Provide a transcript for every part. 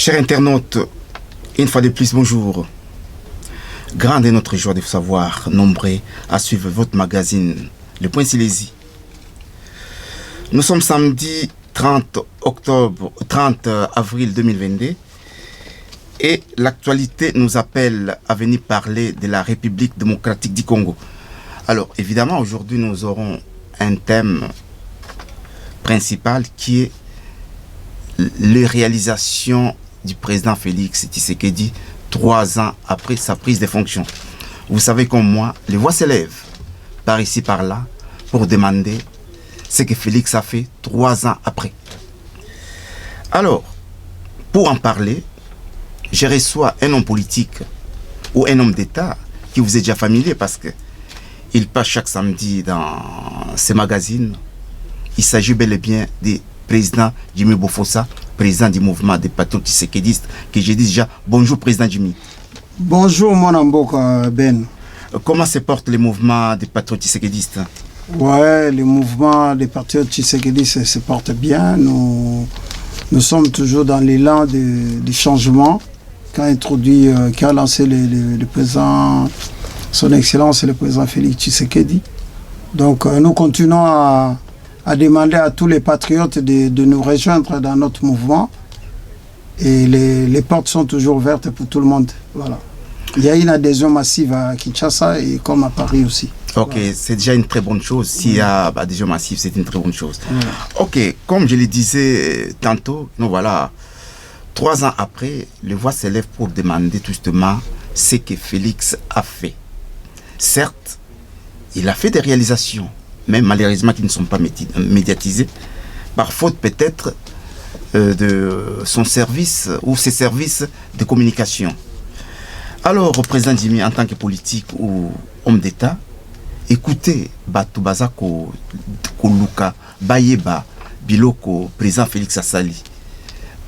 Chers internautes, une fois de plus, bonjour. Grande est notre joie de vous savoir nombreux à suivre votre magazine, Le Point Silésie. Nous sommes samedi 30 avril 2022 et l'actualité nous appelle à venir parler de la République démocratique du Congo. Alors, évidemment, aujourd'hui, nous aurons un thème principal qui est la réalisation du président Félix Tshisekedi 3 ans après sa prise de fonction. Vous savez comme moi, les voix s'élèvent par ici, par là, pour demander ce que Félix a fait 3 ans après. Alors, pour en parler, je reçois un homme politique ou un homme d'État qui vous est déjà familier parce qu'il passe chaque samedi dans ces magazines. Il s'agit bel et bien du président Jimmy Bofossa, président du mouvement des patriotes tshisekidistes, que j'ai dit déjà. Bonjour président Jimmy. Bonjour mon amboka Ben. Comment se porte le mouvement des patriotes tshisekidistes? Ouais, le mouvement des patriotes tshisekidistes se porte bien. Nous sommes toujours dans l'élan du changement qu'a lancé le président, son excellence le président Félix Tshisekedi. Donc nous continuons à demander à tous les patriotes de nous rejoindre dans notre mouvement. Et les portes sont toujours ouvertes pour tout le monde. Voilà. Il y a une adhésion massive à Kinshasa et comme à Paris aussi. Ok, voilà. C'est déjà une très bonne chose. S'il y a adhésion massive, c'est une très bonne chose. Ok, comme je le disais tantôt, nous voilà, 3 ans après, les voix s'élèvent pour demander justement ce que Félix a fait. Certes, il a fait des réalisations, mais malheureusement qui ne sont pas médiatisées, par faute peut-être de son service ou ses services de communication. Alors, président Jimmy, en tant que politique ou homme d'État, écoutez Batoubaza Koluka, Bayeba, Biloko, président Félix Assali,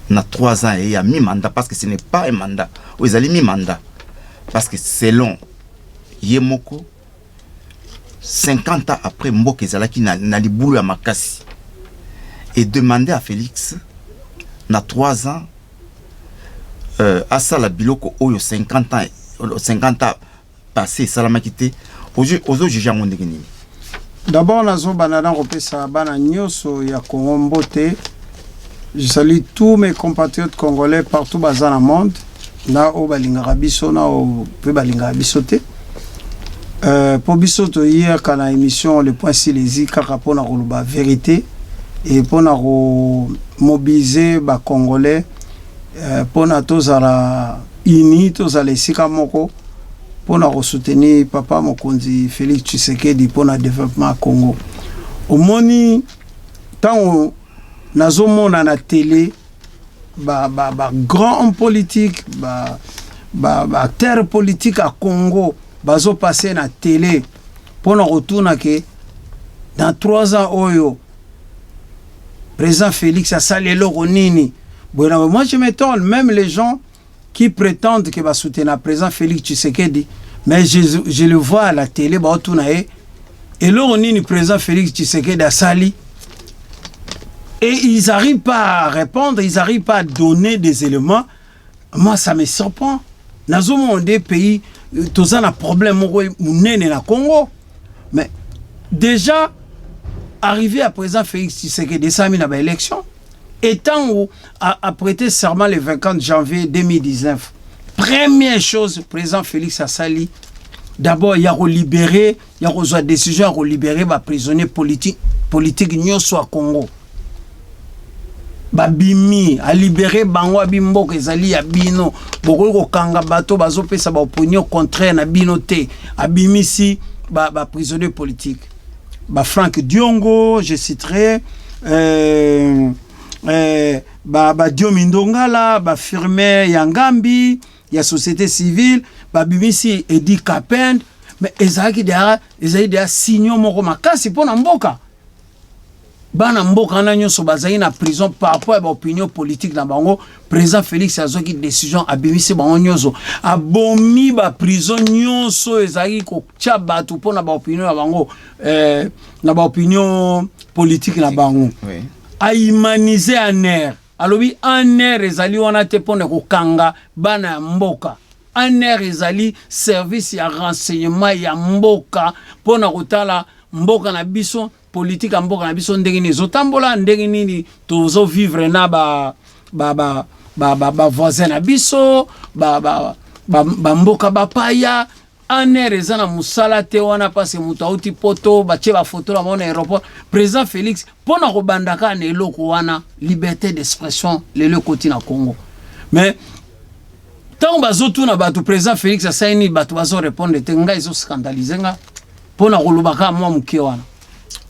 na 3 ans et il y a mi-mandat, parce que ce n'est pas un mandat, vous allez mi-mandat, parce que selon Yemoko, 50 ans après Mboke Zalaki na libulu ya makasi et demander à Félix na 3 ans à ça la biloko oyo 50 ans passé salamakité aux juges ngondekeni. D'abord nazo banana repesa bana nyoso ya Congo mbote. Je salue tous mes compatriotes congolais partout dans le monde. Na o balingaka biso na o pe balingaka biso te. Pour biso to hier quand la émission Le Point Silésie kaka pona koloba vérité et pona mobiliser ba congolais pona tozala uni tozala esika moko pona soutenir papa mokonzi Félix Tshisekedi pona développement Congo. Omoni tant nazomona na télé ba grand homme politique ba acteur politique à Congo bazo passer na télé pour nous retourner que dans 3 ans oyo président Félix a salé l'oronini. Bon, moi je m'étonne même les gens qui prétendent que va soutenir président Félix Tshisekedi, mais je le vois à la télé ba retourner et l'oronini président Félix Tshisekedi a sali et ils n'arrivent pas à répondre, ils n'arrivent pas à donner des éléments. Moi ça me surprend. Nazo mon des pays tous un problème au Congo, mais déjà arrivé à présent Félix Tshisekedi ça mis dans l'élection étant où a prêté serment le 24 janvier 2019. Première chose président Félix a sali d'abord il y a libéré il y a reçu décision à libérer les prisonniers politiques nyonso à Congo. Babimi a libéré bango abimbo kezali ya bino boko ko kanga bato bazo pesa ba opinion contraire na bino te abimi si ba prisonnier politique ba Frank Diongo je citerai ba Diomi Ndongala ba Firmin Yangambi ya société civile ba bimisi Edi Kapend mais ezaki dia signo moko makasi pona mboka. Bana mboka na nyonso bazali na prison par rapport à l'opinion politique na bango président Félix azoki décision abimisi bango nyonso abomi ba prison nyonso ezali ko tia batu pona ba opinion na bango na ba opinion politique na bango a humaniser en air alobi aner ezali wana te pona kokanga bana ya mboka. Aner ezali service ya renseignement ya mboka pona kotala mboka na biso, politique ya mboka na biso ndenge nini zotambola, ndenge nini tozo vivre na ba voisin na biso, ba mboka bapaya. Aner eza na musala te wana parce mutu auti poto batie ba photo la mona aéroport. Président Félix pona ko bandaka na eloko wana liberté d'expression lelo koti na Congo. Mais tant bazotu na batu président Félix asaini batu bazo répondre te nga izo scandaliser nga pona ko lubaka mwa muke wana.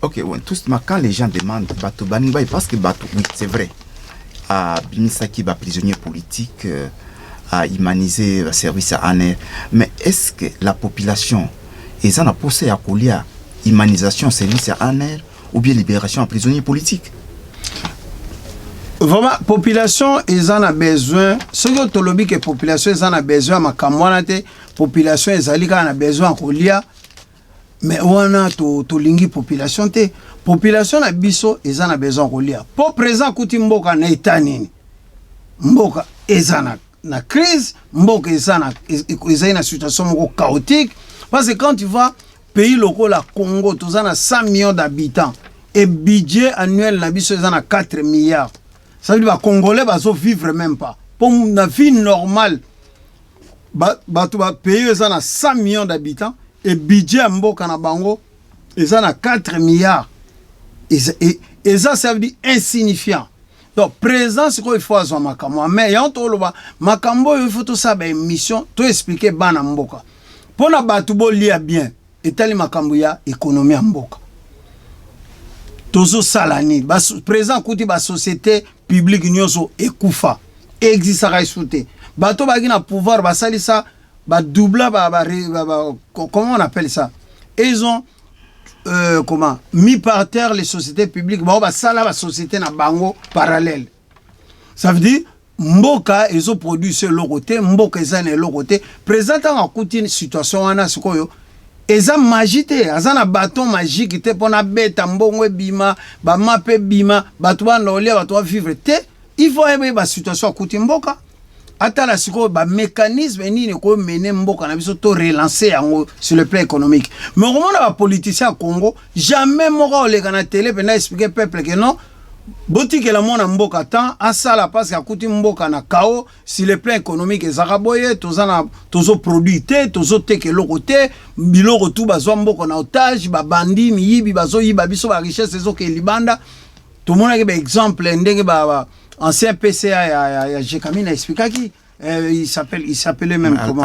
Ok, ouais, tout quand les gens demandent batu baninga parce que batu oui, c'est vrai. À Bimisaki ba prisonnier politique à humaniser le service à Aner. Mais est-ce que la population est en a poussé à coller humanisation service à Aner ou bien libération à prisonniers politiques? Vraiment, population ils en a besoin. Ce que tu lobby que population ils en a besoin, ma camarade, population ils a besoin coller. Mais on a to lingi population te. Population na biso ils en a besoin coller. Pour présent kuti mboka na etanini. Mboka ezana na crise, mboka ezana na situation moko chaotique parce que quand tu vas pays locaux la Congo, tu as 100 millions d'habitants et budget annuel na biso ezana 4 milliards. Ça veut dire que les Congolais ne vivre même pas. Pour une vie normale, tu vas payer 100 millions d'habitants et budget mboka na bango ezana 4 milliards. Et ça veut dire insignifiant. Donc, présent, c'est quoi il faut avoir makambo. Mais, makambo, il faut tout ça, une mission, tout expliquer, bana mboka. Pour na batubo lia bien, et tali makambo ya économie mboka. Tozo salani, présent, kouti ba société publique nyoso ekufa, existe à sauter. Bato bagi na pouvoir, ba sali ça, ba doubla, comment on appelle ça? Et ils ont comment mis par terre les sociétés publiques, ça la société na bango parallèle. Ça veut dire mboka ils ont produit ce côté, mboka ils ont côté. Présentant en une situation wana sikoyo eza magité, azana bâton magique te pona beta mbongo bima, ba mape bima, batwa nolia batwa vivre te. Il faut aimer ba situation akuti mboka. Ata la siko ba mécanisme nini ko mener mboka na biso to relancer yango sur le plan économique. Mais au moment la politicien au Congo, jamais moko le kana télé pena expliquer peuple que non botike la mona mboka tant asala parce que akuti mboka na kao sur le plan économique ezakaboye tozana tozo produité tozo teke lokote biloko tout bazwa mboka na otage ba bandi miyibi bazo yiba biso ba richesse ezoke libanda. Tout le monde a un exemple ndenge ba ancien PCA ya Jekamina expliqué qui il s'appelait même comment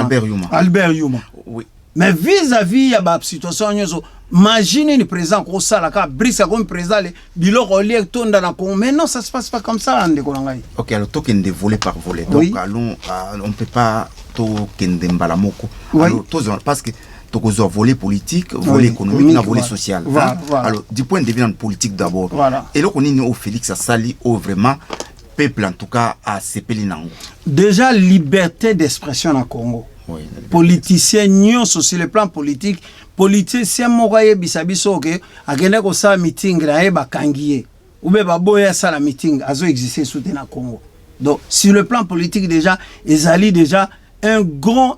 Albert Yuma. Oui. Mais vis-à-vis ya ba situation nyozo imagine le président ko sala ka brise comme président le biloko lié tonda na Congo. Mais non, ça se passe pas comme ça ndeko ngai. OK, alors token de volet par volet. Donc oui. allons on peut pas token de mbalamoko. Oui. Alors parce que tokozo volet politique, volet économique, na volet social. Voilà. Alors du point de vue politique d'abord. Voilà. Et là on est au Félix Sali au vraiment peuple en tout cas à Sepelinango. Déjà liberté d'expression en Congo. Oui. Politicien nyonso sur le plan politique, politicien mokaye bisabiso ke akende ko sa meeting na e bakangiye. Oube baboya sa la meeting azo exister soute na Congo. Donc sur le plan politique déjà, ezali déjà un grand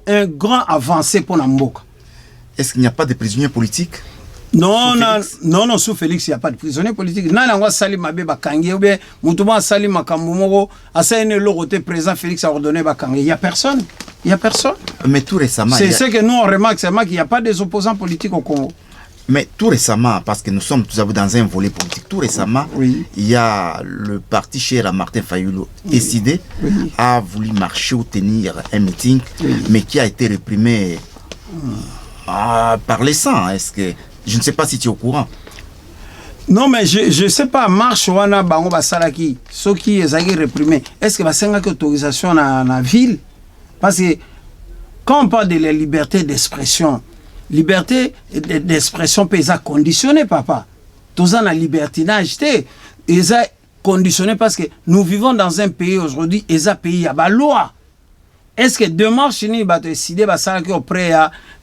avancé pour Namboka. Est-ce qu'il n'y a pas de prisonniers politiques? Non, non, sous Félix, il n'y a pas de prisonniers politiques. Non, on va salir ma bébé Kangi, ou bien, Moutouba salir ma Kamboumoro, à ça, il y président Félix a ordonné Bakangi. Il n'y a personne. Il n'y a personne. Mais tout récemment. C'est ce que nous, on remarque, c'est qu'il n'y a pas des opposants politiques au Congo. Mais tout récemment, parce que nous sommes tous dans un volet politique, tout récemment, oui. Il y a le parti cher à Martin Fayulu décidé, oui. A voulu marcher ou tenir un meeting, oui. Mais qui a été réprimé par les sangs. Est-ce que je ne sais pas si tu es au courant. Non, mais je ne sais pas, marche wana bango basalaki, ceux qui sont réprimés, est-ce que va une autorisation dans la ville? Parce que quand on parle de la liberté d'expression peut être conditionnée, papa. Tous en la libertinage, ils sont conditionnés parce que nous vivons dans un pays aujourd'hui, et un pays à la loi. Est-ce que demain, chini va décider auprès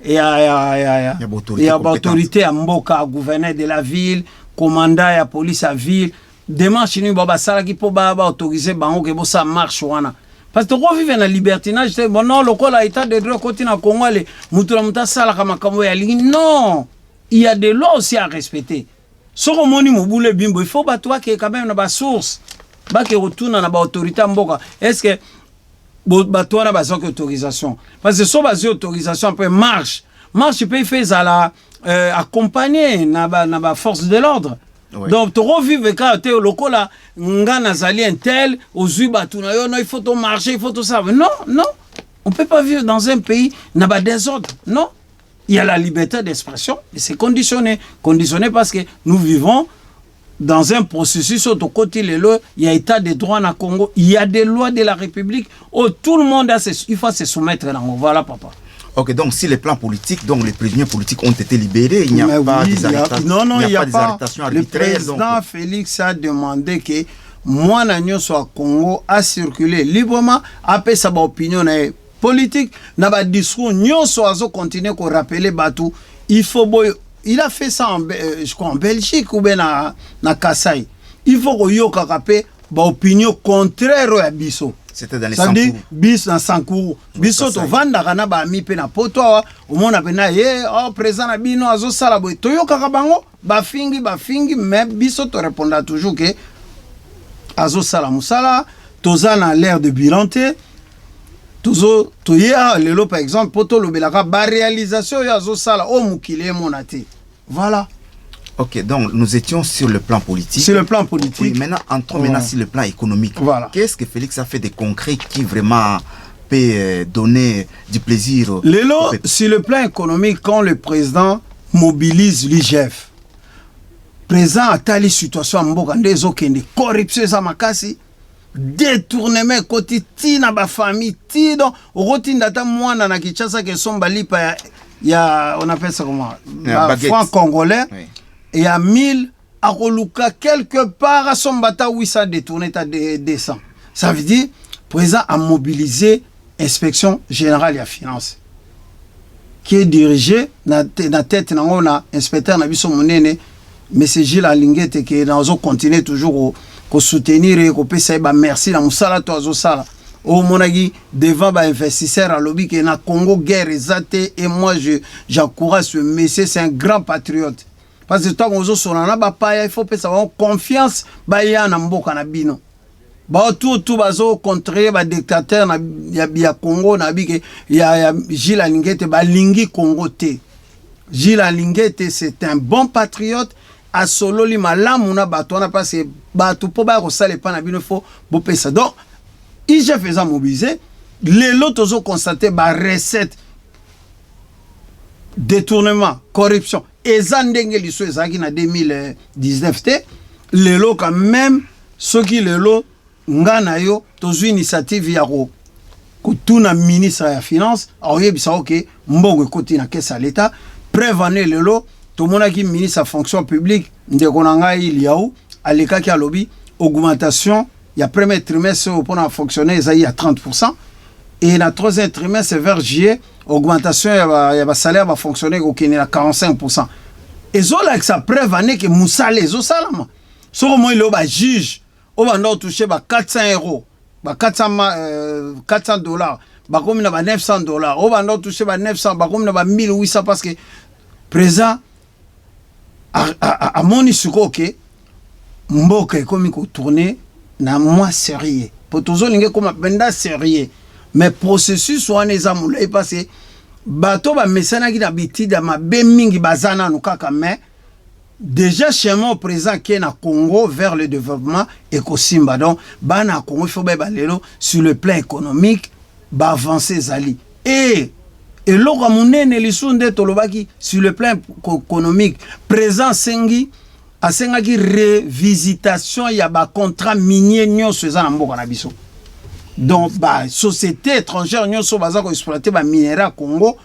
il y a autorité à Mboka, gouverneur de la ville, commandant de la police à la ville, démarche ni baba sala ki po ba autoriser bango ke bo ça marche wana parce que on vivre na libertinage c'est bon non lokola état de droit côté na Congo le mutula muta sala kama kambo ya lingi non il y a des lois aussi à respecter soko moni mobule bimbo il faut ba toi que quand même na ba source ba ke retourna na ba autorité mboka est-ce que ba toi na ba sans autorisation parce que so ba autorisation après marche peut faire à la accompagner na ba force de l'ordre. Oui. Donc, tu revives quand tu es au local, ngana zali un tel, aux ubatu na yo, non, il faut tout marcher, il faut tout ça. Non, non, on peut pas vivre dans un pays n'a pas désordre. Non, il y a la liberté d'expression et c'est conditionné parce que nous vivons dans un processus au côté les lois, il y a état de droit na Congo, il y a des lois de la République où tout le monde il faut se soumettre là. Voilà, papa. Ok, donc si les plans politiques, donc les prisonniers politiques ont été libérés, il n'y a pas des arrestations. Non, il n'y a pas. Arrestations le président donc Félix a demandé que moi, Nagnon soit Congo, a circulé librement, après sa opinion politique, n'a pas discours, Nyon soit continuer à rappeler Batou. Il a fait ça je crois, en Belgique ou bien na Kassai. Il faut que yo rappeler opinion contraire à Bisso. C'était dans les Sankourou. Bis na Sankourou. Biso to vanda kana ba mi pe na poto o mona pe na ye o président na bino azo sala boy. To yo kaka bango ba fingi mais biso to répondra toujours que azo sala musala toza na l'air de bilanté. Tozo to ya lelo par exemple poto lobelaka ba réalisation ya azo sala o mukile monate. Voilà. Ok, donc nous étions sur le plan politique. Sur le plan politique. Oui, maintenant, entrons maintenant sur le plan économique. Voilà. Qu'est-ce que Félix a fait de concret qui vraiment peut donner du plaisir? Lélo, sur le plan économique, quand le président mobilise l'IGF, président a tali situation à Mbokande, des corruption à Makasi, détournement côté tina ba famille, tido, routine data mwana na Kinshasa que son balipa ya on appelle ça comment? Franc congolais. Oui. Et à 1000 à Roluka, quelque part à son bata, oui, ça détourné à 200. Ça veut dire, le président a mobilisé l'inspection générale de la finance, qui est dirigée dans la tête de l'inspecteur Nabiso Monene, M. Gilles Alinguette, qui est dans le continent toujours à soutenir et à faire merci dans le sala, au monagi devant les investisseurs à lobby qui est dans Congo guerre exatée et moi j'encourage ce monsieur, c'est un grand patriote. Parce que toi, il faut que ça ait confiance dans mboka na bino. Tout bazo contrer ba dictateur na ya Congo na bi ya Gilles Alinguette ba lingi Congo te. Gilles Alinguette c'est un bon patriote a solo li malamu na bato na parce que bato po ba ko sale pa na bino faut bo pesa. Donc il j'ai fait ça mobiliser les lots ont constaté ba recette détournement, corruption. Et Zandenge liso ezaki na 2019 te lelo quand même ceux qui lelo ngana yo tozu initiative ya ko tuna ministre ya finance ayebisa OK mbongo ekoti na caisse à l'état prévenir lelo to monaki ministre ya fonction publique ndeko na ngai Liaou alekaki alobi augmentation ya premier trimestre pour fonctionner ezai à 30% et na troisième trimestre vers juillet augmentation ya salaire va fonctionner au Kenya à 45%. Et zola avec sa preuve année que Moussale zo salama. So comment il va juge au va toucher 400 €, 400 dollars, ba comme na 900 dollars, au va toucher 900, ba comme na 1800 parce que présent à moni suko que mboka comme ko tourner na moi sérieux. Pour toujours linge comme benda sérieux. Mais processus wana ezamula passé bato ba mesana ki d'habitude da mabe mingi bazana nukaka mais déjà chez moi présent qui est na Congo vers le développement écosimba donc ba na Congo il faut ba lelo sur le plan économique ba avancer zali et loko munene lisunde tolobaki sur le plan économique présent sengi asenga ki revisitation ya ba contrat minier nyonso eza na mboka na biso. Donc, société étrangère, nous sommes exploiter les minéraux Congo.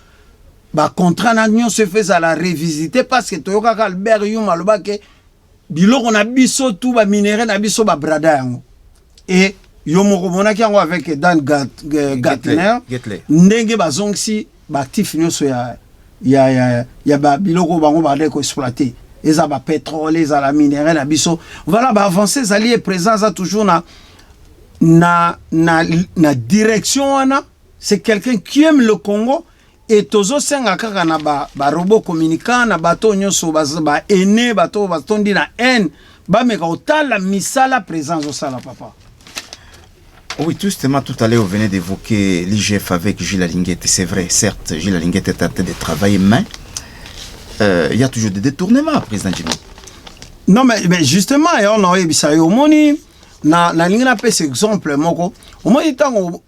Contrat nous se fait à la revisiter parce que Toyoka Albert Youm a le que biloko na biso tout ba minéraux na biso ba brada yango. Et yomo monaki yango avec Dan Gatner. Ndenge bazongsi ba actif nyoso ya ba biloko bango ba ko exploiter. eza ba pétrole eza la minerai na biso voilà ba avancer zali présent za toujours na direction wana c'est quelqu'un qui aime le Congo et tozo senga kaka na ba robot communicant na bato nyonso ba aîné bato batondi na haine ba meka otala misala présence au sala papa. Oui, justement, tout à l'heure, vous venez d'évoquer l'IGF avec Gilles Alinguette. C'est vrai, certes, Gilles Alinguette est en train de travailler, mais il y a toujours des détournements, président Jimmy. Non, mais justement, on a eu ça. Au moni, na ligne na pèse exemple, moko. Au moni tango,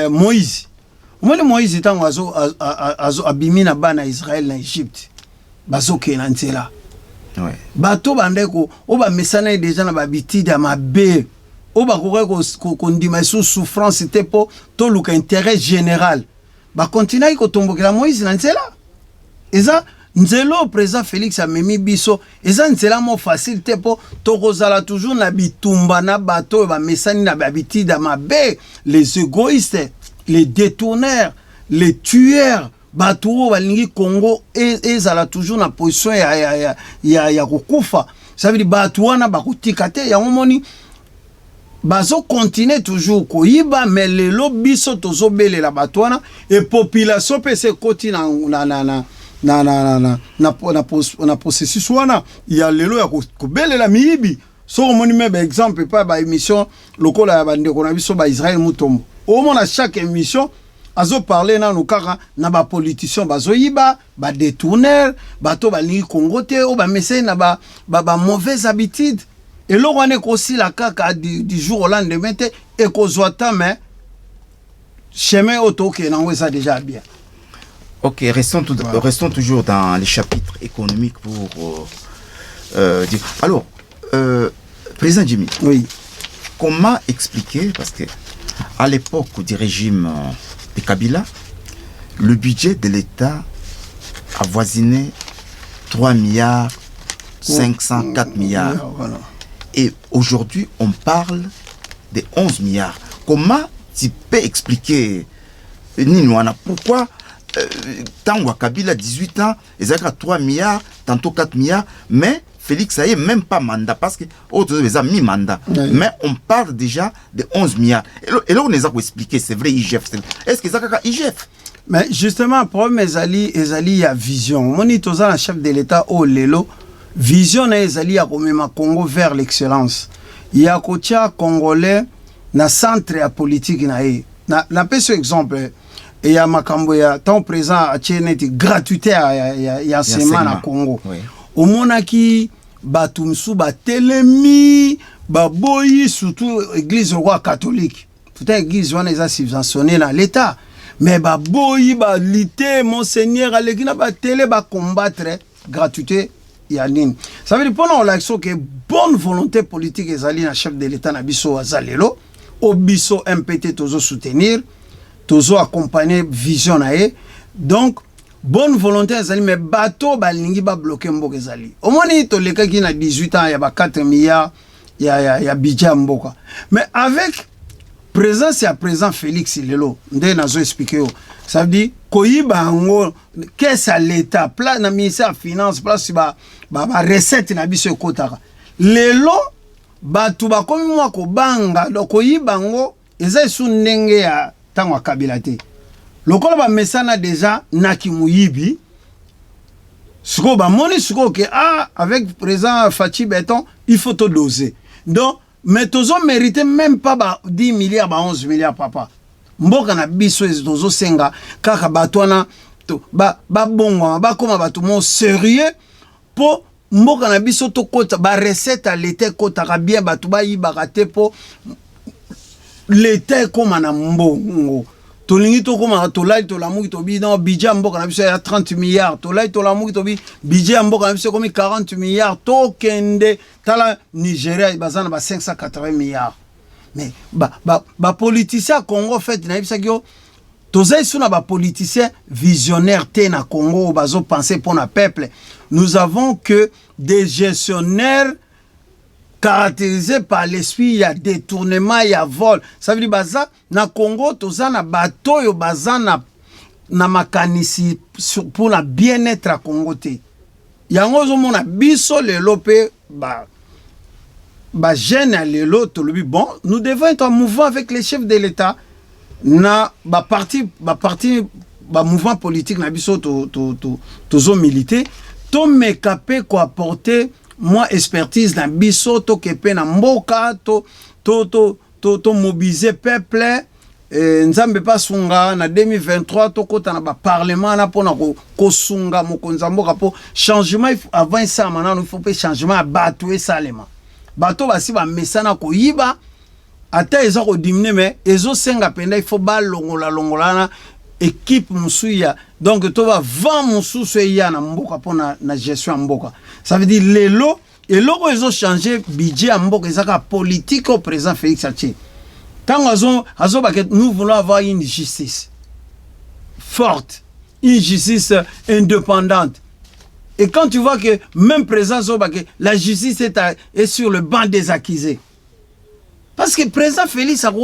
Moïse. Au moni Moïse tango azo abimi na bana Israël na Égypte. Bazo kenantela. Ouais. Bato bandeko oba mesana déjà na babitide ya mabe oba ko ndima sous souffrance c'était pour to luka intérêt général ba continuer ko tombokela Moïse na nzela eza nzelo président Félix amemi biso eza nzela mo facile te po to kozala toujours na bitumba na bato ba mesani na babitide ya mabe les égoïstes les détourneurs les tueurs bato balingi Congo ezala toujours na position ya kokufa ça veut dire bato wana bakotika te ya moni bazo continuer toujours koyiba mais lelo biso tozobelela bato wana et population pe se koti na processus wana ya lelo ya kobelela miyibi so moni même exemple pas ba émission lokola ya bandeko na biso ba Israël Mutombo au moins à chaque émission azo parler na nukaka na ba politiciens bazo yiba ba détourneur bato ba lingi Congo te o ba message na ba mauvaise habitude et lo wane ko si la kaka du jour au lendemain te et ko zoata mais chemin auto que na ça déjà bien. OK, restons toujours dans les chapitres économiques pour dire. Alors président Jimmy. Oui. Comment expliquer parce que à l'époque du régime de Kabila, le budget de l'État avoisinait 3 milliards 504 milliards. Voilà. Et aujourd'hui, on parle de 11 milliards. Comment tu peux expliquer, Ninouana, pourquoi Tango Kabila, 18 ans, ils ont 3 milliards, tantôt 4 milliards, mais Félix, ça y est, même pas mandat, parce que autres ont mis mandat. Oui. Mais on parle déjà de 11 milliards. Et là, on les a expliqué, c'est vrai, IGF. Est-ce que ça a IGF? Mais justement, le problème, il y a vision. Mon itoza, le chef de l'État, oh, Lelo, vision, il y a Congo vers l'excellence. Il y a un Congolais, na centre à politique, na pèse exemple, il y a Makambo, il y a tant présent à Tchénéti, gratuité, il y a Sema na Congo. Oui. Au monaki, batumsu batelemi baboyi surtout église roi catholique toute église wana eza subventionné na l'état mais baboyi balité monseigneur alekina batele ba combattre gratuité ya nini ça veut dire pendant l'action que bonne volonté politique ezali na chef de l'état na biso azalelo o biso MPT tozo soutenir tozo accompagner vision nae donc bonne volonté ezali mais bateau balingi ba bloquer mboka ezali au moins to leka ki na 18 ans ya ba 4 milliards ya budget mboka mais avec présence ya président Félix lelo ndé nazo expliquer ça veut dire koyiba ngo caisse à l'état place na ministère finance place ba recette na biso ekotaka lelo batu ba komi mwa ko banga do koyiba ngo eza su ndenge ya tango Kabila te lokola ba mesana déjà naki muyibi siko ba moni siko que avec présent Fachi Béton il faut te doser donc mais tozo mérité même pas ba 10 milliards ba 11 milliards papa mboka na biso tozo senga kaka batwana to ba bongo ba koma batu mo sérieux po mboka na biso to kota ba recette à l'état kota ka bien batu ba yibaka te po l'état koma na mbongo tolingi to koma to lai to lamuki to bi dans budget mboka na biso ya 30 milliards to lai to lamuki to bi budget mboka na biso comme 40 milliards to kende tala Nigeria bazana ba 580 milliards mais ba politicien Congo fait na bisa kyo tozai suna ba politicien visionnaire te na Congo bazo penser pour na peuple nous avons que des gestionnaires caractérisé par l'esprit, il y a détournement, il y a vol. Ça veut dire baza na Congo toza na bateau yo baza na na makanisi pour la bien-être à Congo te. Yango zomona biso lelo pe ba jeune lelo tolobi bon, nous devons être en mouvement avec les chefs de l'État na ba parti mouvement politique na biso to militer to mekape ko apporter moi expertise na biso to kepe na mboka to mobiliser peuple. Nzambe pa sunga na 2023 to kota na ba parlement na pona ko sunga mokonza mboka po changement avant ça maintenant il faut pas changement bato et salema bato basi ba mesana ko yiba ata ezo ko diminuer mais ezo senga penda il faut ba longola na équipe musuya donc to va vent mususu ya na mboka pona na gestion mboka ça veut dire lelo et loko ezo changer budget mboka ezaka politique au président Félix Tshisekedi. Quand nous voulons avoir une justice forte, une justice indépendante. Et quand tu vois que même président la justice est sur le banc des accusés. Parce que le président Félix a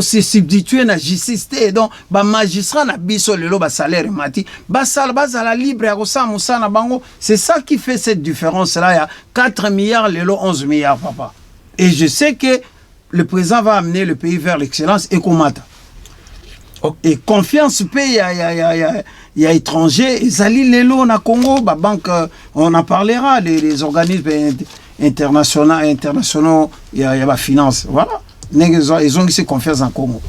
se substitué à la justice. Et donc, le magistrat n'a pas le salaire. C'est ça qui fait cette différence-là. Il y a 4 milliards, 11 milliards, papa. Et je sais que le président va amener le pays vers l'excellence et comata. Okay. Et confiance pays, il y a étrangers, ils allient les lots na Congo, bah banque, on en parlera, les organismes internationaux, il y a la finance, voilà. Ils ont cette confiance en Congo.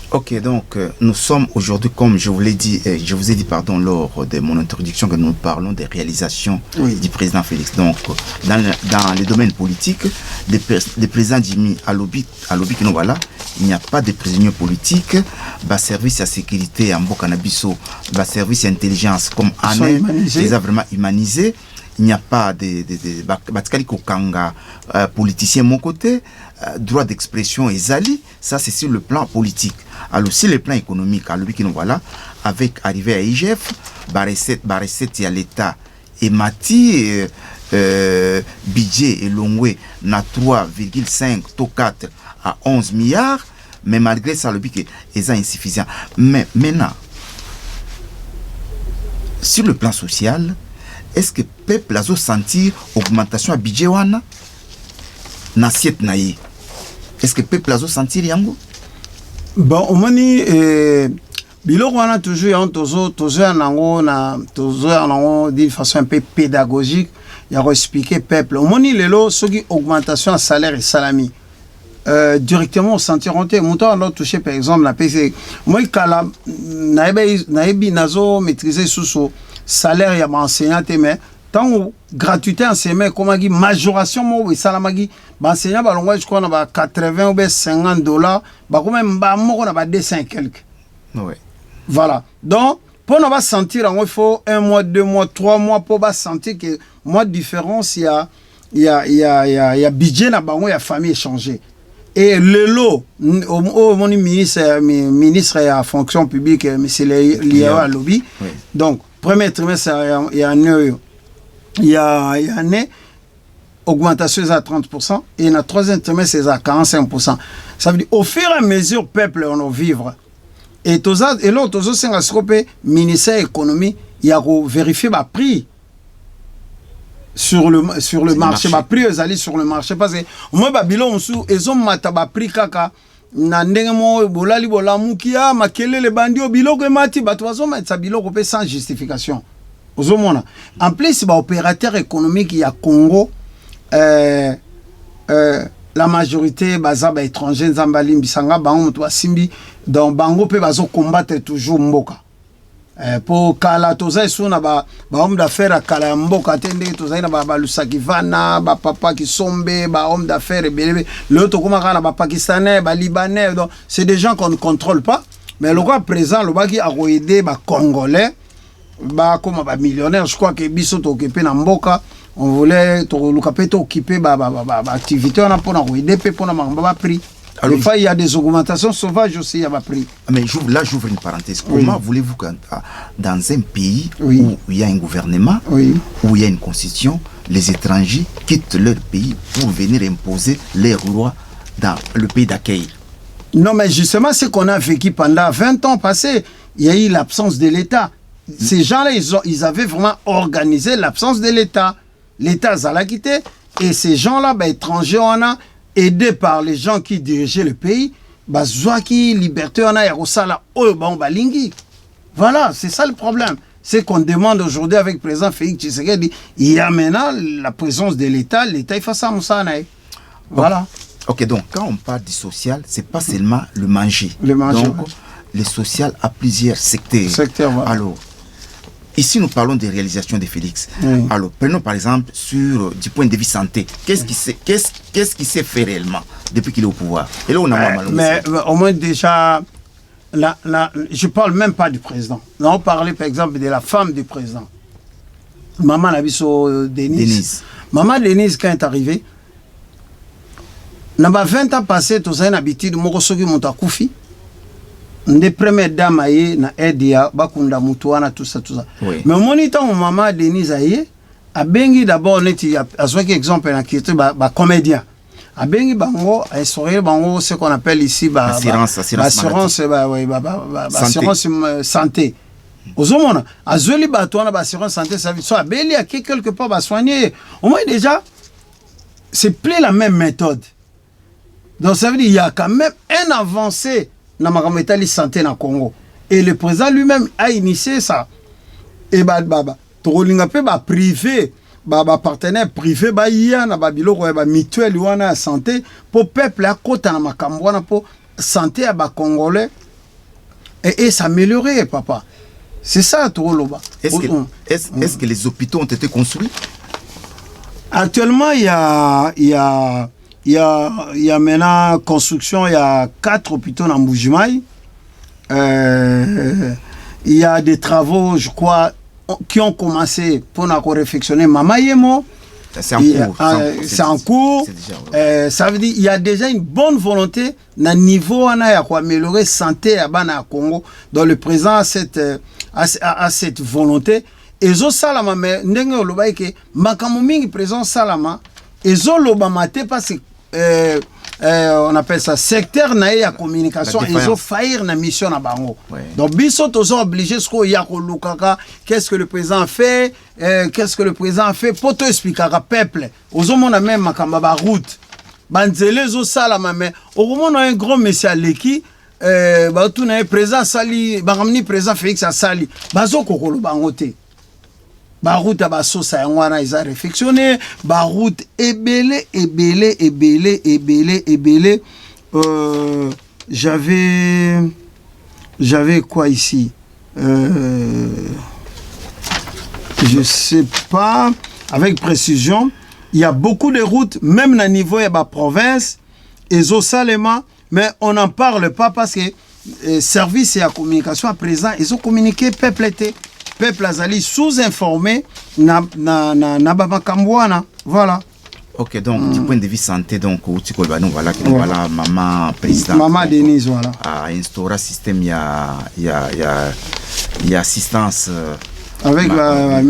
Ok, donc nous sommes aujourd'hui, comme je vous l'ai dit, je vous ai dit pardon lors de mon introduction que nous parlons des réalisations du président Félix. Donc dans les domaines politiques, le président Jimmy Alobi que voilà, il n'y a pas de prisonniers politiques, bah service à sécurité en Bokanabiso, bah service à intelligence comme ANE, les a vraiment humanisés. Il n'y a pas de politicien de mon côté, droit d'expression et zali, ça c'est sur le plan politique. Alors sur le plan économique, alors voilà, avec arrivée à IGF, recette il y a l'État et Mati, budget et longwe na 3,5 to 4 à 11 milliards, mais malgré ça le budget est insuffisant. Mais maintenant, sur le plan social, est-ce que le peuple a senti augmentation à budget wana n'assiette naïe? Est-ce que le peuple a senti yango? Bon, au moins biloko wana toujours d'une façon un peu pédagogique, il a expliqué peuple. Au moins lelo soki augmentation de salaire et salami. Directement au sentiront montant alors touché par exemple la PC. Moi kala naebi nazo maîtriser sous salaire ya enseignant mais tant gratuité enseignement comme dit majoration mo salamagi enseignant balongwa je crois na ba 80 ou 50 $, ba comme ba moko na ba 200 quelques. Ouais. Voilà. Donc pour ne pas sentir il faut 1 mois, 2 mois, 3 mois pour pas sentir que moi différence il y a budget na bango ya famille échangé. Et le lot au mon ministre à fonction publique monsieur Liao Lobby. Oui. Donc premier trimestre il y a année augmentation à 30% et dans troisième trimestre c'est à 45%. Ça veut dire au fur et à mesure peuple on va vivre. Et l'autre c'est un ministère économie il y a vérifier le prix sur le marché ba prix ezali sur le marché parce que moi babilon sou ezo mata ba prix kaka na ndenge mo bolali bolamukia makelele bandi o biloko mati bato bazo metsa biloko pe sans justification ozomona en plus ba opérateur économique ya Congo la majorité baza ba étranger nzambali mbisanga bango to simbi donc bango pe bazo combattre toujours mboka. Pour kala toza suna ba homme d'affaires à kala mboka tende toza na ba lusaki vana ba papa qui sombe ba homme d'affaires belebe l'autre comme kana ba pakistanais ba libanais donc c'est des gens qu'on ne contrôle pas mais le roi présent le baki a aider ba congolais ba comme ba millionnaire je crois que biso to occupé na mboka on voulait to lukapeto occuper ba activité on a pour aider pe pour na ba prix. Alors, il y a des augmentations sauvages aussi, il y a pas pris. Mais là, j'ouvre une parenthèse. Comment voulez-vous que dans un pays où il y a un gouvernement, où il y a une constitution, les étrangers quittent leur pays pour venir imposer leurs lois dans le pays d'accueil? Non, mais justement, ce qu'on a vécu pendant 20 ans passés, il y a eu l'absence de l'État. Ces gens-là, ils avaient vraiment organisé l'absence de l'État. L'État a quitté. Et ces gens-là, étrangers, on a aidé par les gens qui dirigeaient le pays. Zouaki, liberté, on a Yarosala, Balingi. Voilà, c'est ça le problème. C'est qu'on demande aujourd'hui avec le président Félix Tshisekedi, il y a maintenant la présence de l'État, l'État il fait ça, voilà. Ok, donc quand on parle du social, c'est pas seulement le manger. Le manger. Donc, le social a plusieurs secteurs. Voilà. Alors, ici nous parlons des réalisations de Félix. Alors, prenons par exemple du point de vue santé. Qu'est-ce qui s'est fait réellement depuis qu'il est au pouvoir? Et là, on a mais au moins déjà, je ne parle même pas du président. On parlait par exemple de la femme du président. Maman Nabiso Denise. Maman Denise, quand elle est arrivée, dans 20 ans passés, tu as une habitude, Morosogi Montakoufi. Les premières dames na Edia, Bakunda Mutuana, tout ça. Oui. Mais au moniteur, maman Denise Aye, a bengi d'abord, à ce exemple, qui était comédien. A bengi bango, a instauré bango, ce qu'on appelle ici, assurance santé. Aux hommes, a zoli batouana, assurance santé, ça veut dire, a beli à qui quelque part, va soigner. Au moins déjà, c'est plus la même méthode. Donc ça veut dire, il y a quand même un avancé dans la santé dans le Congo. Et le président lui-même a initié ça. Et privé, partenaire privé, il y a un mutuel de santé pour le peuple à côté de la pour santé à Congolais et s'améliorer, papa. C'est ça, Toroloba. Est-ce que les hôpitaux ont été construits? Actuellement, il y a maintenant construction, il y a 4 hôpitaux dans Mbujimaï. Il y a des travaux, je crois, qui ont commencé pour nous réflexionner. Mama Yemo. C'est en cours. C'est en cours. Ça veut dire qu'il y a déjà une bonne volonté dans le niveau pour améliorer la santé à Congo. Donc le président a cette volonté. Et zo salama mais ndenge oloba ke makambo mingi président salama et zo loba maté parce que on appelle ça secteur na ya communication et zo faillir na mission na bango. Donc biso tozo obligé ce ko ya ko lukaka qu'est-ce que le président fait pour te expliquer à peuple ozo mona même makamba ba route banzele zo salama mais au moment un grand monsieur Leki ba tout na président sali ba ramni président Félix Sali bazo kokolo bango te. Baroute à Bassosa Yangwana, ils ont réflexionné. Baroute ébélé. J'avais quoi ici? Je sais pas. Avec précision, il y a beaucoup de routes, même dans le niveau de la province, et Zosalema, mais on n'en parle pas parce que service et la communication à présent, ils ont communiqué peuple été. Peuple azali sous-informé na Bamakambouana. Voilà. Ok, donc du point de vue santé, donc voilà maman président. Maman Denise, voilà. A instauré un système, il y a assistance. Avec la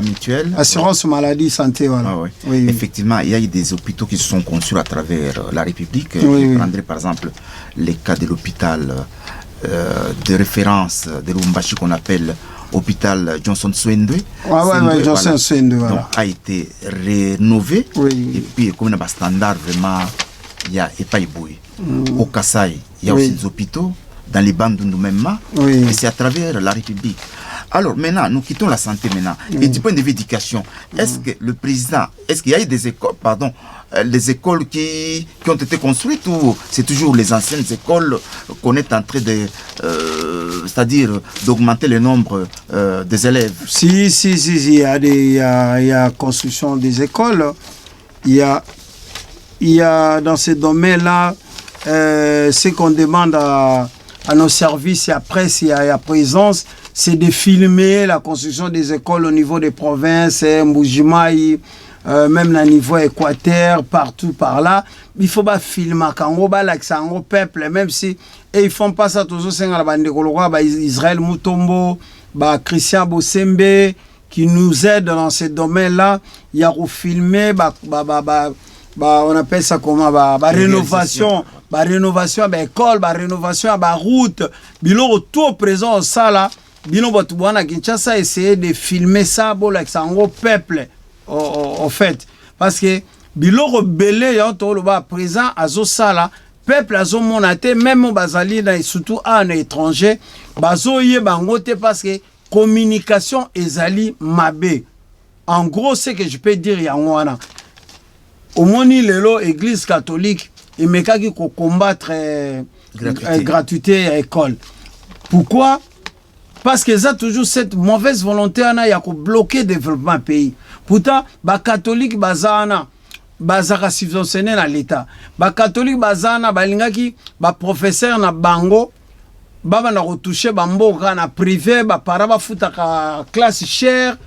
mutuelle. Assurance maladie santé, voilà. Ah, oui. Effectivement, il y a eu des hôpitaux qui se sont construits à travers la République. Je prendrai par exemple les cas de l'hôpital de référence de Lumbashi qu'on appelle hôpital Johnson Swendwe. Johnson Swendwe, voilà. Donc, a été rénové. Et puis, comme un standard, vraiment, il y a Epaïboui. Au Kassai, il y a aussi des hôpitaux. Dans les bandes nous-mêmes, et c'est à travers la République. Alors maintenant, nous quittons la santé maintenant. Et du point de vue éducation, est-ce que le président, est-ce qu'il y a eu des écoles, les écoles qui ont été construites ou c'est toujours les anciennes écoles qu'on est en train de, c'est-à-dire d'augmenter le nombre des élèves? Si, il y a construction des écoles. Il y a dans ces domaines-là, ce qu'on demande à nos services et à presse et à présence, c'est de filmer la construction des écoles au niveau des provinces, Mbujimaï, même au niveau Équateur, partout par là. Il faut pas filmer quand on va l'accès au peuple, même si ils font pas ça toujours, c'est Israël Mutombo, Christian Bosembe, qui nous aident dans ces domaines-là. Il y a filmé, on appelle ça comment, rénovation ba rénovation ba école ba rénovation ba route biloko tout présent ça là bino batu bwana Kinshasa essayer de filmer ça bo like ça en peuple au fait parce que biloko belé ya to lo ba présent azo sala peuple azo monate même bazali na surtout en étranger bazo ye bango te parce que communication ezali mabe. En gros, ce que je peux dire yangoana au moni lelo église catholique et mekaki ko combattre gratuité à école. Pourquoi? Parce que ça toujours cette mauvaise volonté ana ya ko bloquer développement pays. Pourtant ba catholique bazana bazaka subventionné na l'état. Ba catholique bazana balingaki ba professeur na bango baba na retoucher ba mboka na privé ba para ba futaka classe chère.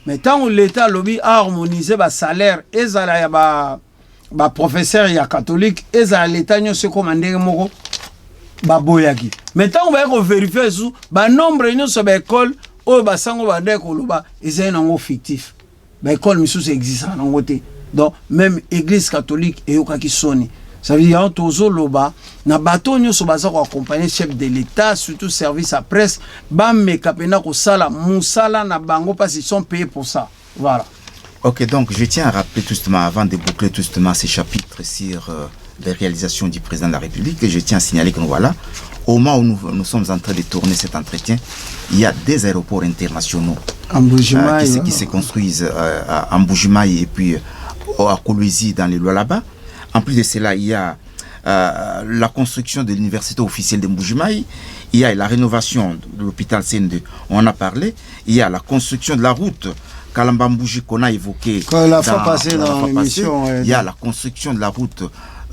Mais tant que l'état lobby a harmonisé ba salaire ezala ya ba professeur ya catholique ezala l'état nyo se commander moko ba boyaki. Mais tant on va vérifier sous ba nombre nyo so ba école o ba sango ba de ko loba ezala nango fictif. Ba école misus existe na ngote. Donc même église catholique et okaki soni. Ça veut dire tozo loba na bato nyoso baza ko accompagner chef de l'état surtout service à presse ba mekapena ko sala musala na bango parce qu'ils sont payés pour ça. Voilà. OK, donc je tiens à rappeler tout justement avant de boucler tout justement ces chapitres sur les réalisations du président de la République, que je tiens à signaler que voilà, au moment où nous sommes en train de tourner cet entretien, il y a des aéroports internationaux qui se construisent à Mbujimayi et puis à Kolwezi dans les Lualaba. En plus de cela, il y a la construction de l'université officielle de Mbujimayi, il y a la rénovation de l'hôpital CN2, on en a parlé, il y a la construction de la route Kalamba-Mbuji qu'on a évoquée la fois passée dans l'émission. Il y a la construction de la route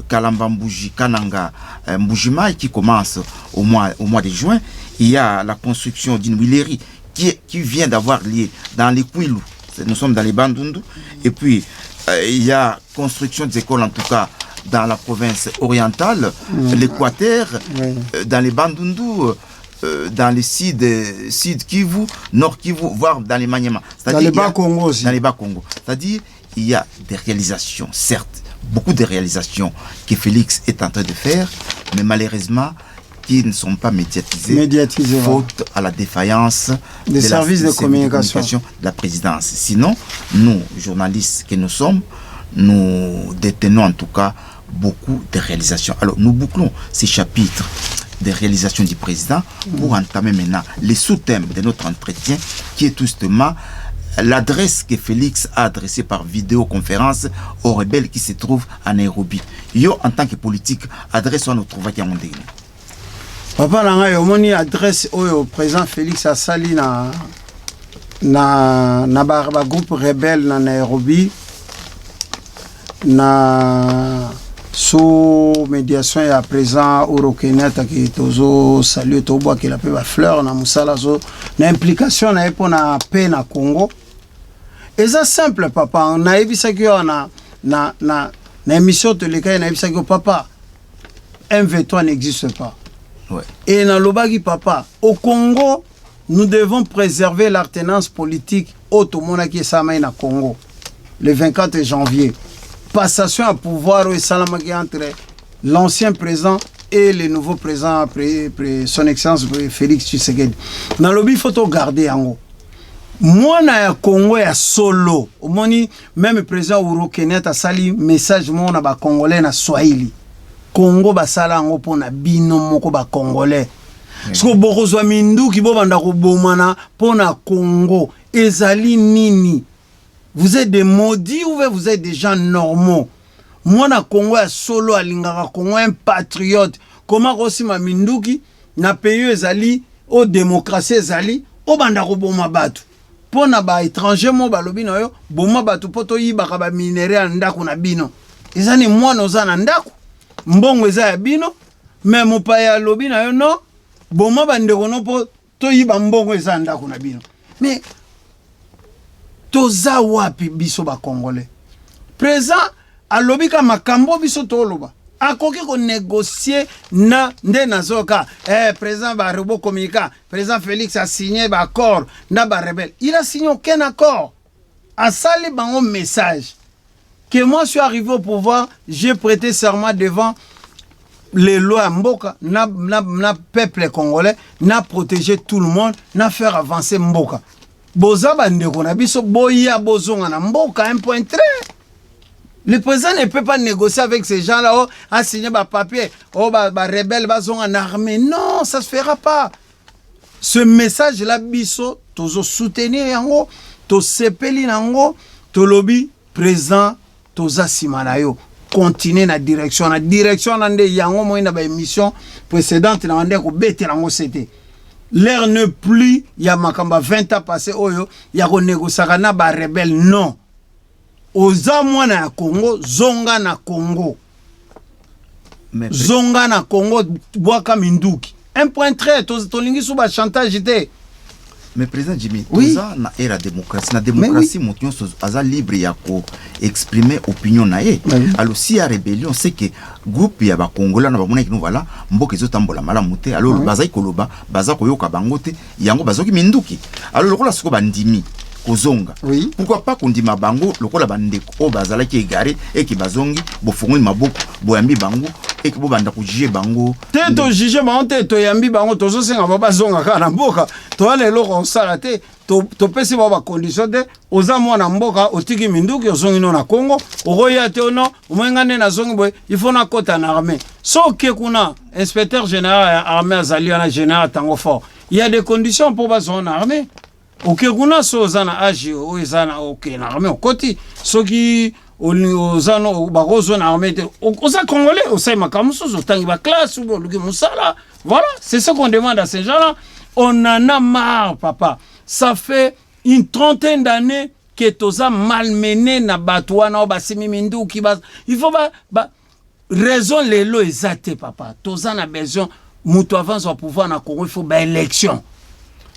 Kalamba-Mbuji, Kananga, Mbujimayi qui commence au mois de juin. Il y a la construction d'une huilerie qui vient d'avoir lieu dans les Kwilu. Nous sommes dans les Bandundu. Et puis, il y a construction des écoles, en tout cas, dans la province orientale, l'Équateur, dans les Bandundu, dans les Sud Kivu, Nord Kivu, voire dans les Maniema. Dans les Bas-Congo aussi. Dans les Bas-Congo. C'est-à-dire, il y a des réalisations, certes, beaucoup de réalisations que Félix est en train de faire, mais malheureusement, qui ne sont pas médiatisées faute à la défaillance des services de communication de la présidence. Sinon, nous, journalistes que nous sommes, nous détenons en tout cas beaucoup de réalisations. Alors, nous bouclons ces chapitres des réalisations du président pour entamer maintenant les sous-thèmes de notre entretien, qui est tout justement l'adresse que Félix a adressée par vidéoconférence aux rebelles qui se trouvent à Nairobi. Yo, en tant que politique, adresse à notre trouvaille à mon dégât. Papa nanga yo moni adresse au président Félix Asali na ba groupe rebelle na Nairobi na sous médiation ya présent Uhuru Kenyatta qui tozo saluer to bois qui la pe ba fleur na musala zo na implication na epo na paix na Congo. Et ça simple papa na ebisa ki na émission de l'école na ebisa ki papa M23 n'existe pas. Ouais. Et dans l'Obagi papa, au Congo, nous devons préserver l'alternance politique automona qui est na Congo. Le 24 janvier. Passation à pouvoir entre l'ancien président et le nouveau président, son excellence Félix Tshisekedi. Dans l'Obi, il faut garder en haut. Moi, na Congo ya solo. Même le président Uhuru Kenyatta sali message moi na ba Congolais na Swahili. Congo basala ngo pona bino moko ba Congolais. Siko bokozwa minduki bo banda ko bomana pona Congo ezali nini? Vous êtes des maudits ou vous êtes des gens normaux? Moi na Congo ya solo alingaka Congo un patriote. Comment aussi ma minduki na pays ezali o démocratie ezali o banda ko boma batu. Pona ba étranger mo balobi na yo boma batu poto yibaka ba minerai ndako na bino. Ezani mwana ozana ndako. Mbongo eza ya bino mais mopaya lobi na yo no boma bandeko no po to yiba mbongo eza ndako na bino mais toza wapi biso ba Congolais présent alobi ka makambo biso toloba akoki ko négocier na nde nazoka président ba rebo communica président Félix a signé ba accord na ba rebelle il a signé aucun accord a sali bango message que moi je suis arrivé au pouvoir, j'ai prêté serment devant les lois mboka na peuple congolais na protéger tout le monde na faire avancer mboka boza bandeko na biso boya bozonga na mboka un point très. Le président ne peut pas négocier avec ces gens-là, oh, à signer des papiers, oh, rebelle, en armée. Non, ça ne se fera pas. Ce message-là, biso, tozo soutenir yango, to sepeli yango, to lobby, président, toza simanayo. Continuer na direction. La direction, nande yango, moi, na ba émission précédente, na nande ko bete yango c'était. L'air ne plus, il y a makamba 20 ans passé, oh yo, il y a ko négocier na ba rebelle, non. Oza mwana ya Congo, zonga na Congo. Zonga na Congo, bwaka minduki. 1.3, tolingi sous ba chantage ité. Mais président Jimmy, oui. Toza na era démocratie. Na démocratie, oui. Motion aza libre ya ko exprimer opinion na ye. Oui. Alors si y a rébellion, c'est que groupe ya ba Congolais na ba mona ki nou voilà, mboka ezotambola malamu te. Alors oui. Bazai koloba, baza koyoka bango te, yango bazoki minduki. Alors lokola siko bandimi kozonga. Oui. Pourquoi pas qu'on dit ma bango lokola bandeko o bazala ki égaré et ki bazongi bo fongoli maboko bo yambi bango et que bo banda ko juger bango te to juger bango te to yambi bango to zo senga ba zonga kana mboka to ale loko osala te to pesi ba condition de oza mwana mboka otiki minduki ozongi no na Congo okoya te ono omengane na zongi boy il faut na kota na armée so ke kuna inspecteur général armée azali na général tango fort il y a des conditions pour ba zone armée. Ok, kuna so zana aji o zana ok na armée okoti soki ozano bagozo na armée oza congolais osai makamuso zotangi ba classe ou luki musala. Voilà, c'est ce qu'on demande à ces gens-là. On en a marre, papa. Ça fait une trentaine d'années que toza malmené na batouana basimi mindu ki bas. Il faut ba raison les lois exactes, papa. Toza na besoin mutu avance au pouvoir na Congo, il faut ba élection.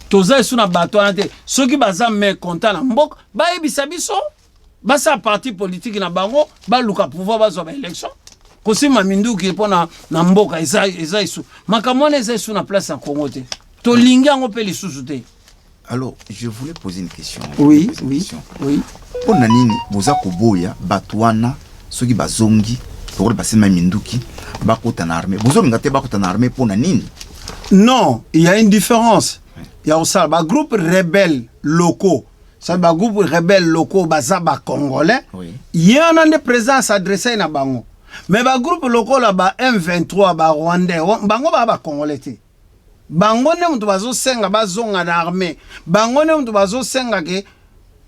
Toza sous na bateau ante ceux qui baza mais content na mbok ba ebisa biso ba sa parti politique na bango ba luka pouvoir ba zo ba élection kosi mamindu ki pona na mboka eza isu makamone eza sous na place en Congo te to linga ngo pe lisusu te. Alors je voulais poser une question. Oui. Pour nini boza koboya batwana ceux qui bazongi pour passer maminduki ba kota na armée bozo ngate ba kota na armée pour nini? Non, il y a une différence. Il y a aussi des groupes rebelles locaux. Ça des groupes rebelles locaux bazaba congolais. Il y en a des présents s'adresser na bango. Mais les groupes locaux là ba M23 ba rwandais bango ba congolais té. Bango ne mtu bazo senga bazonga na armée. Bango ne mtu bazo senga ke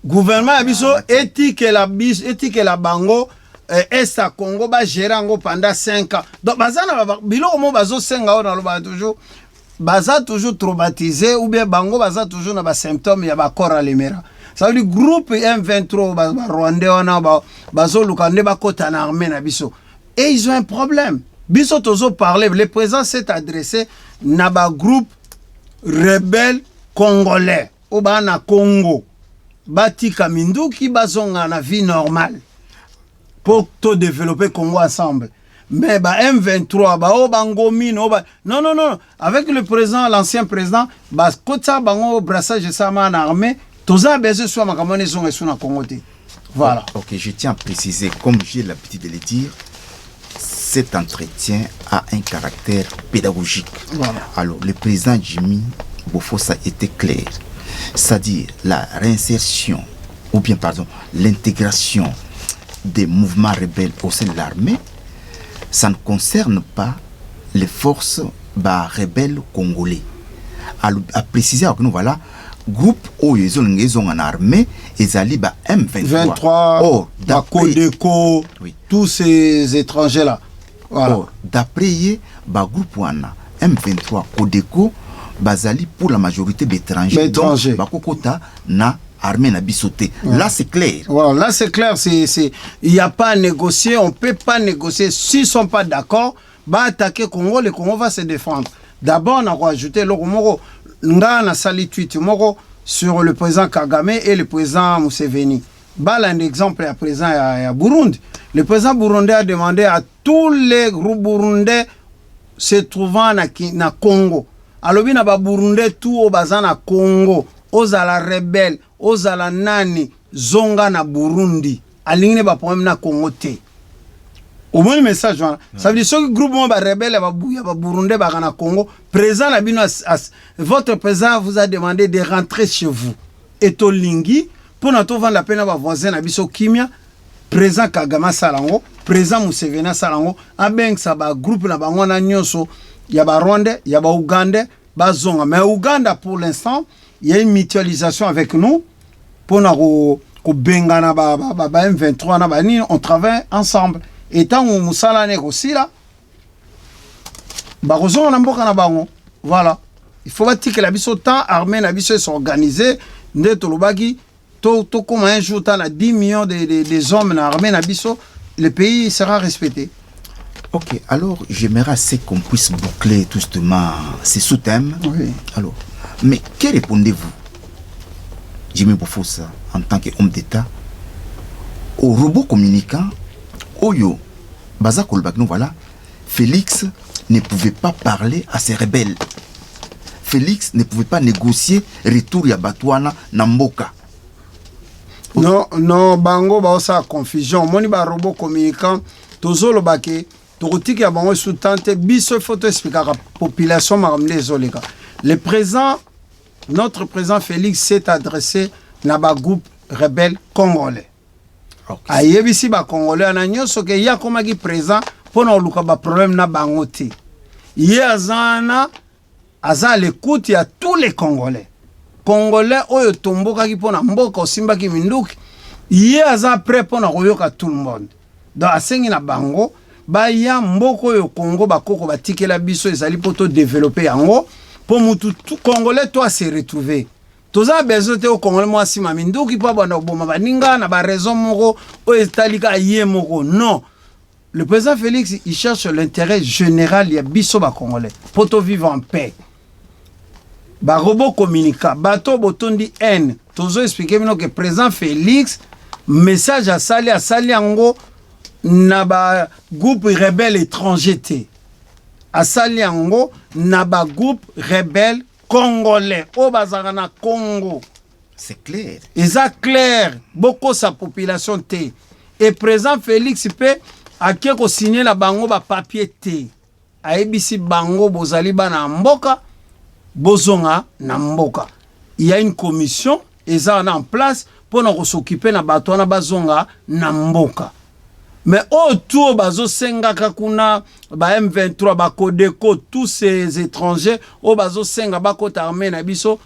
gouvernement biso éthique la bango est à Congo ba gérer ngo pendant 5 ans. Donc bazana biloko mo bazo senga na loba toujours baza toujours traumatisé ou bien bango baza toujours na ba symptômes ya ba corps alimera. Ça veut dire groupe M23 ba rwandais wana bazo lukande ba kota na armée na biso. Et ils ont un problème. Biso tozo parler, le président s'est adressé na ba groupe rebelle congolais ou ba na Congo. Batika minduki bazonga na vie normale pour tout développer Congo ensemble. Mais bah M23 bah oh bangomino bah non avec le président l'ancien président bah kota bango brassage ça en armée toza besoin soit makamone zonga sur na Congo té. Voilà. OK, je tiens à préciser comme j'ai l'habitude de le dire, cet entretien a un caractère pédagogique. Voilà. Alors le président Jimmy Bofossa était clair. C'est-à-dire la réinsertion ou bien pardon, l'intégration des mouvements rebelles au sein de l'armée. Ça ne concerne pas les forces rebelles congolais. À préciser que nous voilà, groupe où ils ont en armée, ils allaient M23. 23, oh, Codeco, oui. Tous ces étrangers-là. Voilà. Oh, d'après groupe M23, Codeco, bazali pour la majorité d'étrangers. Donc, bakokota na armée na bisoté. Ouais. Là c'est clair. Voilà, là c'est clair, il n'y a pas à négocier, on peut pas négocier. S'ils ne sont pas d'accord, bah attaquer Congo, le Congo va se défendre. D'abord, on a rajouté le Moro, on a sali tweet Moro sur le président Kagame et le président Museveni. Bah un exemple à présent à Burundi. Le président burundais a demandé à tous les groupes burundais se trouvant na Congo. Alors bien na Burundais tout au bazan na Congo. Ozala rebelle, ozala nani, zonga na Burundi. Alingine ba problème na Congo te. au moins message ça veut dire ce groupe moi ba rebelle ba Burundais ba na Congo présent la bino votre président vous a demandé de rentrer chez vous et tolingi pour na to vendre la peine ba voisin na biso kimia présent Kagame Salango présent Museveni Salango abeng sa ba groupe na bango na nyonso ya ba Rwandais ya ba Ougandais ba zonga mais Ouganda pour l'instant il y a une mutualisation avec nous pour na ko bengana ba M23 na ba ni on travaille ensemble et tant on musala ne aussi là ba kozonga na mboka na bango voilà il faut pas que la biso temps armée na biso s'organiser ndeto lobaki to comme un jour t'as 10 millions des hommes na armée na biso le pays sera respecté. Ok, alors j'aimerais assez qu'on puisse boucler tout justement ces sous-thèmes. Oui. Alors, mais que répondez-vous, Jimmy Bofossa, en tant qu'homme d'État, au robot communicant, Oyo, Baza Kolbak, nous voilà, Félix ne pouvait pas parler à ses rebelles. Félix ne pouvait pas négocier retour ya Batouana Namboka. Non, bango ba sa confusion. Moni ba robot communicant, tozolo bake, tokotiki ya bango sous-tante biso photo expliquer la population maramne zoleka. Le président, notre président Félix s'est adressé na ba groupe rebelle congolais. Ayebisi ba congolais na nyoso ke ya komaki président pona luka ba problème na bango te. Azana aza l'écoute ya tous les congolais. Congolais oyo tomboka ki pona mboka osimba ki minduki aza prêt pona koyoka tout le monde. Donc asengi na bango ba ya mboko oyo Congo bakoko batikela biso ezali poto développer yango pour mutu tout congolais toi se retrouver. Toza besoin te au Congolais moi sima minduki pa bana boma baninga na ba raison moko oyo etalika ye moko non. Le président Félix il cherche l'intérêt général ya biso ba congolais poto vivre en paix. Ba robot communica bato botondi N tozo expliquer bino que président Félix message à sali yango na ba groupe rebelle étranger te a sali yango na ba groupe rebelle congolais o bazaka na Congo. C'est clair. Eza clair beaucoup sa population te et président Félix peut aké ko signer la bango ba papier te ayebisi bango bozali bana mboka bozonga na mboka. Il y a une commission eza en place pour nous s'occuper na bato na bazonga na mboka. Mais autour bazo senga kakuna ba M23 ba Codeco tous ces étrangers o bazo senga ba kota armée na biso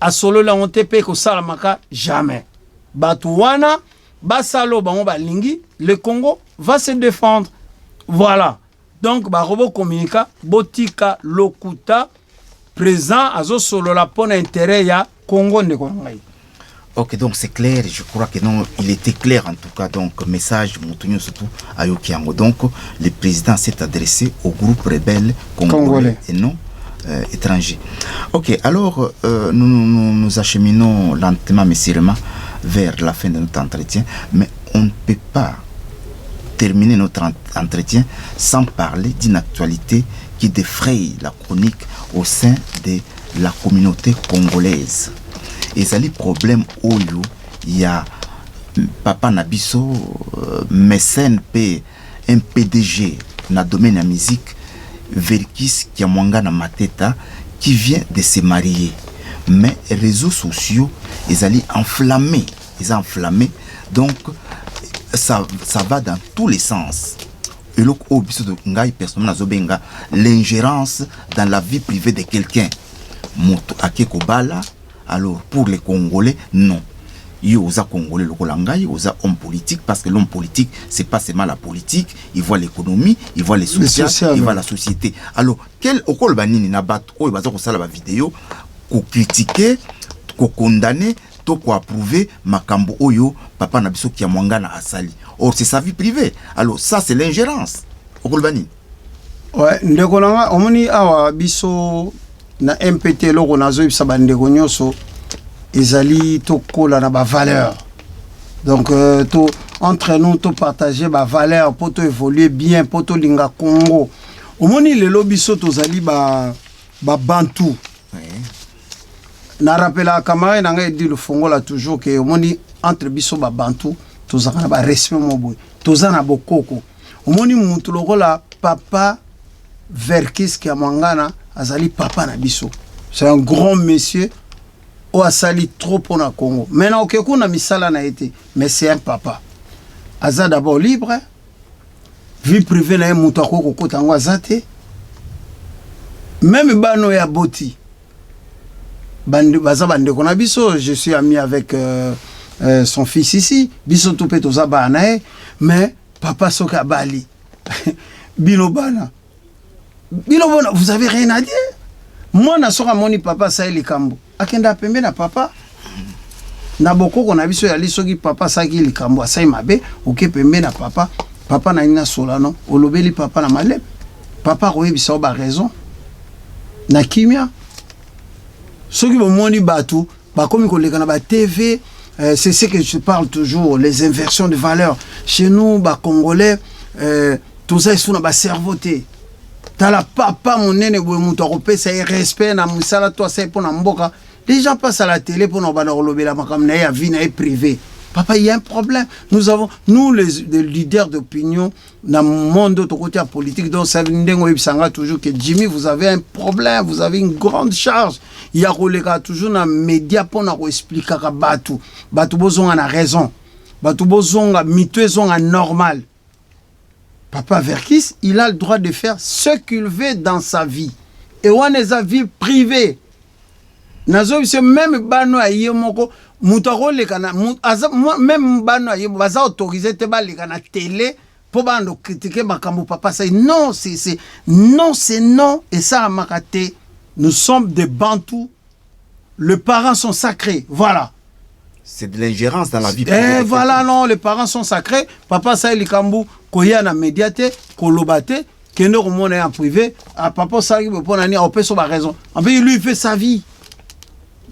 a solo la ontepe ko salamaka jamais. Bato wana basalo bango balingi le Congo va se défendre. Voilà. Donc ba robot communica botika lokuta présent azo solo la pona intérêt ya Congo ne kongai. Ok, donc c'est clair, je crois que non, il était clair en tout cas, donc message Moutounio surtout à Yokiango. Donc le président s'est adressé au groupe rebelle congolais et non étranger. Ok, alors nous acheminons lentement mais sûrement vers la fin de notre entretien, mais on ne peut pas terminer notre entretien sans parler d'une actualité qui défraye la chronique au sein de la communauté congolaise. Et ça les problèmes où il y a papa Nabiso, mécène P, un PDG dans le domaine de la musique, Verkis Kiamwanga na Mateta, qui vient de se marier. Mais les réseaux sociaux, ils allaient enflammer. Ils ont enflammé. Donc, ça va dans tous les sens. Et l'ingérence dans la vie privée de quelqu'un. Alors, pour les Congolais, non. Il y a des Congolais, il y a homme politique, parce que l'homme politique, c'est pas seulement la politique, il voit l'économie, il voit les sociales, il voit la société. Alors, quel okol banini na bat o baza ko sala ba vidéo ko critiquer, ko condamner, to ko approuver makambo oyo papa na biso ki amwanga na asali. Or c'est sa vie privée. Alors ça c'est l'ingérence. Okol banini. Ouais, ndeko nanga omoni awa biso na MPT loko nazo ibisa bandeko nyonso ezali to kola na ba valeur. Donc to entre nous to partager ba valeur pour to évoluer bien pour to linga Congo. Omoni lelo biso tozali ba bantu. Na rappela camarade nanga dit le Fongola toujours que omoni entre biso ba bantu tozaka na ba respect moboy toza na bokoko omoni mutu lokola papa Verkis Kiamangana azali papa na biso c'est un grand monsieur o asali trop pour na Congo maintenant ok kuna misala na été mais c'est un papa aza d'abord libre vie privée na mutu akoko kotango azate même bano ya boti baza bande kona biso je suis ami avec son fils ici biso to peto za bana mais papa soka bali bino bana vous avez rien à dire moi na soka moni papa sa likambo akenda pembe na papa na bokoko na biso ya lisoki papa sa ki likambo asai mabe oke pembe na papa na ina solano olobeli papa na malebe papa koyebisa ba raison na kimia soki bomoni batu bakomi koleka na ba TV c'est ce que je parle toujours les inversions de valeurs chez nous ba congolais tout ça est na ba cerveauté tala papa monene boye mutu akopesa respect na musala to sai pona mboka les gens passent à la télé pour nous bana kolobela makam na ya vie na privé papa il y a un problème nous les leaders d'opinion dans le monde de côté politique donc ça vient toujours que Jimmy vous avez un problème vous avez une grande charge il y a toujours dans média pour nous expliquer que batu bozonga na raison batu bozonga mitwezonga normal papa Verkis il a le droit de faire ce qu'il veut dans sa vie et on est sa vie privée nazo c'est même bano ayemoko mutako lekana même bano ayemo baza autorisé te ba lekana télé pour bando critiquer makambo papa ça non c'est non et ça makate nous sommes des bantous les parents sont sacrés voilà c'est de l'ingérence dans la vie privée voilà non les parents sont sacrés papa ça likambu koya na médiate kolobate kende komona en privé à papa ça pour nani on peut sur ba raison en fait lui il fait sa vie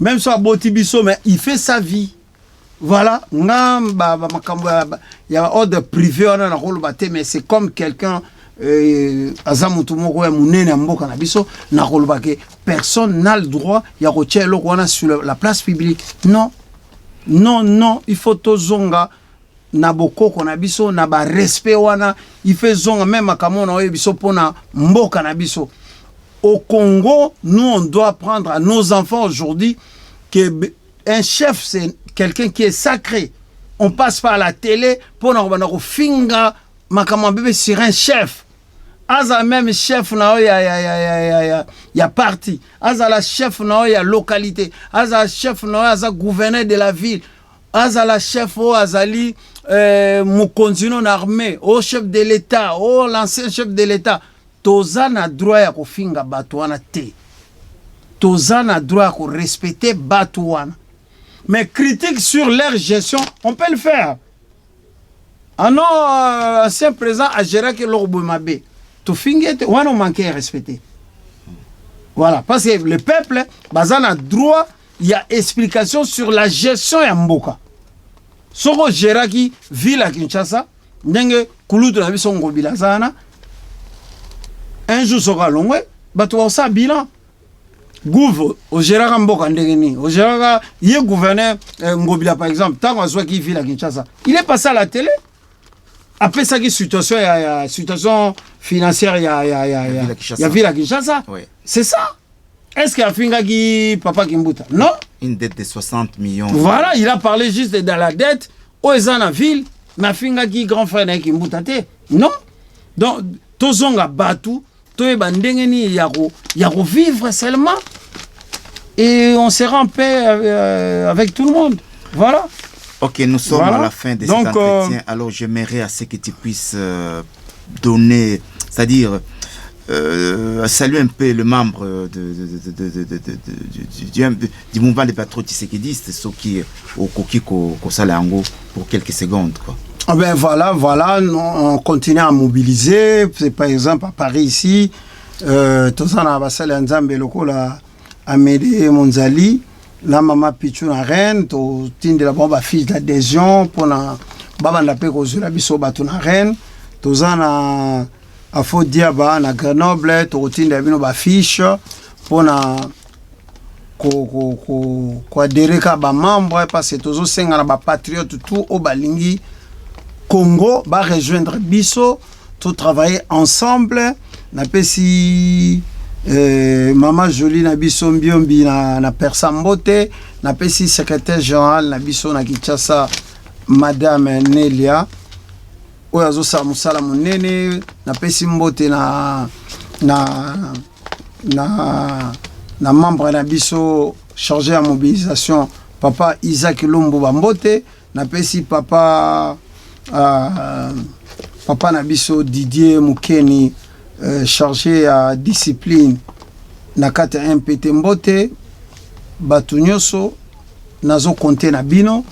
même soit Botibiso, mais il fait sa vie. Voilà. Il y a ordre privé, mais c'est comme quelqu'un, personne n'a le droit sur la place publique. Non. Non, il faut tout zonga. Naboko konabiso, naba respect wana, il fait zonga même à Kamona biso pona mboka nabiso. Au Congo, nous, on doit apprendre à nos enfants aujourd'hui qu'un chef, c'est quelqu'un qui est sacré. On passe par la télé pour nous finga makamambebe sur un chef. Aza même chef, il y a parti. Aza la chef, il y a localité. Aza chef, il y a gouverneur de la ville. Aza la chef, azali moukonzino armée, au chef de l'État, au l'ancien chef de l'État. Toza na droit ya kofinga batu wana te. Toza na droit ya ko respecter batu wana. Mais critique sur leur gestion, on peut le faire. Ah non, ancien président a géré que l'orbo mabe. To finge te wana manqué respecter. Voilà, parce que le peuple baza na droit, il y a explication sur la gestion ya mboka. Soko géraki ville à Kinshasa, ndenge kulutu na biso ngobila zana. Un jour sera long, bato wa sa bilan. Gouv au géraka mboka ndengeni, au géraka yé gouverneur ngobila par exemple, tant qu'on soit qui vit à Kinshasa. Il est passé à la télé. Après ça qui situation financière il y a ville à Kinshasa. Oui. C'est ça. Est-ce qu'il y a finga qui papa Kimbuta? Non. Une dette de 60 millions. Voilà, il a parlé juste de la dette au ezana ville, mais finga qui grand frère na Kimbuta te. Non. Donc tozonga batu il y a vivre seulement et on sera en paix avec tout le monde. Voilà. Ok, nous sommes à la fin de cet entretien. Alors j'aimerais à ce que tu puisses donner, c'est-à-dire saluer un peu le membre du mouvement des patriotes tshisekidistes, ceux qui au Koki Kosalango pour quelques secondes quoi. Ah ben voilà, on continue à mobiliser. C'est par exemple à Paris ici, tout ça na basale nzambe lokola Amédée Monzali, la maman Pichou na Rennes, to tinde la bomba fiche d'adhésion pour na baba ndape ko zula biso batu na Rennes, to ça na afo diaba na Grenoble, to tinde bino ba fiche pour na ko adhérer ka ba membre parce que tozo senga na ba patriote tout au balingi Congo va rejoindre biso, tout travailler ensemble. Napesi Mama Jolie na biso mbiombi na Persambote, napesi secrétaire général na biso na Kinshasa Madame Nelia oyo azosala mosala monene, napesi mbote na membre na biso chargé à mobilisation Papa Isaac Lumbu Bambote, napesi papa Nabiso Didier Mukeni chargé à discipline nakata MPT Mbote, batu nyonso nazo compter na bino.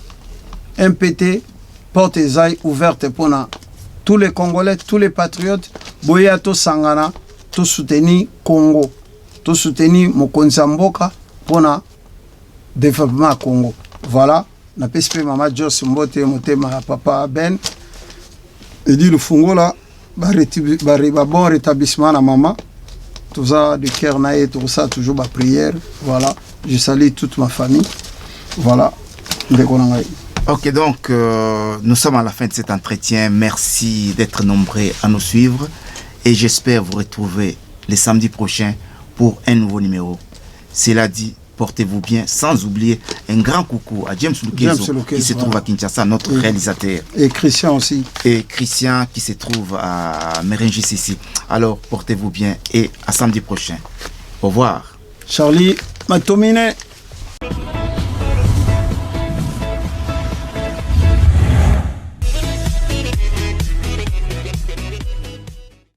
MPT porte ezai ouverte pour tous les Congolais, tous les patriotes, boya to sangana, to soutenir Congo, to soutenir mokonzi mboka pour développement à Congo. Voilà, na pespe Mama Jos Mbote motema papa Ben et dit le fungo là ba bon rétablissement na maman, tout ça de cœur naé, tout ça toujours ba prière. Voilà, je salue toute ma famille. Voilà, ok, donc nous sommes à la fin de cet entretien. Merci d'être nombreux à nous suivre et j'espère vous retrouver le samedi prochain pour un nouveau numéro. Cela dit, portez-vous bien, sans oublier un grand coucou à James Lukezo qui se trouve à Kinshasa, notre réalisateur. Et Christian aussi. Et Christian qui se trouve à Merengis ici. Alors, portez-vous bien et à samedi prochain. Au revoir. Charlie Matomine.